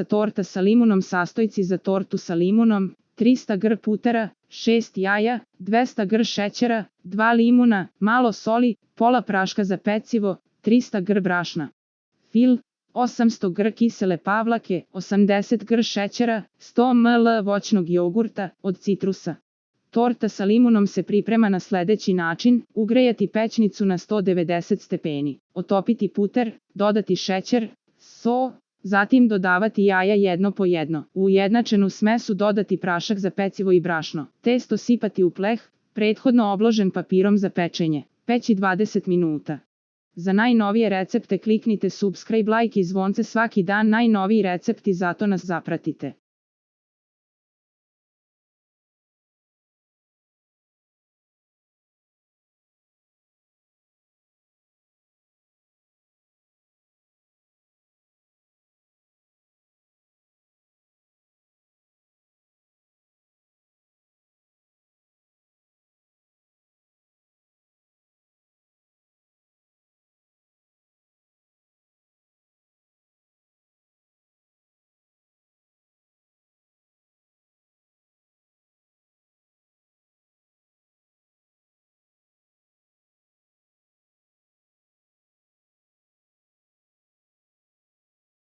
Torta sa limunom. Sastojci za tortu sa limunom: 300 gr putera, 6 jaja, 200 gr šećera, 2 limuna, malo soli, pola praška za pecivo, 300 gr brašna. Fil: 800 gr kisele pavlake, 80 gr šećera, 100 ml voćnog jogurta od citrusa. Torta sa limunom se priprema na sledeći način: ugrejati pećnicu na 190 stepeni, otopiti puter, dodati šećer, so, zatim dodavati jaja jedno po jedno. U ujednačenu smesu dodati prašak za pecivo i brašno. Testo sipati u pleh, prethodno obložen papirom za pečenje. Peći 20 minuta. Za najnovije recepte kliknite subscribe, like i zvonce svaki dan. Najnoviji recepti, zato nas zapratite.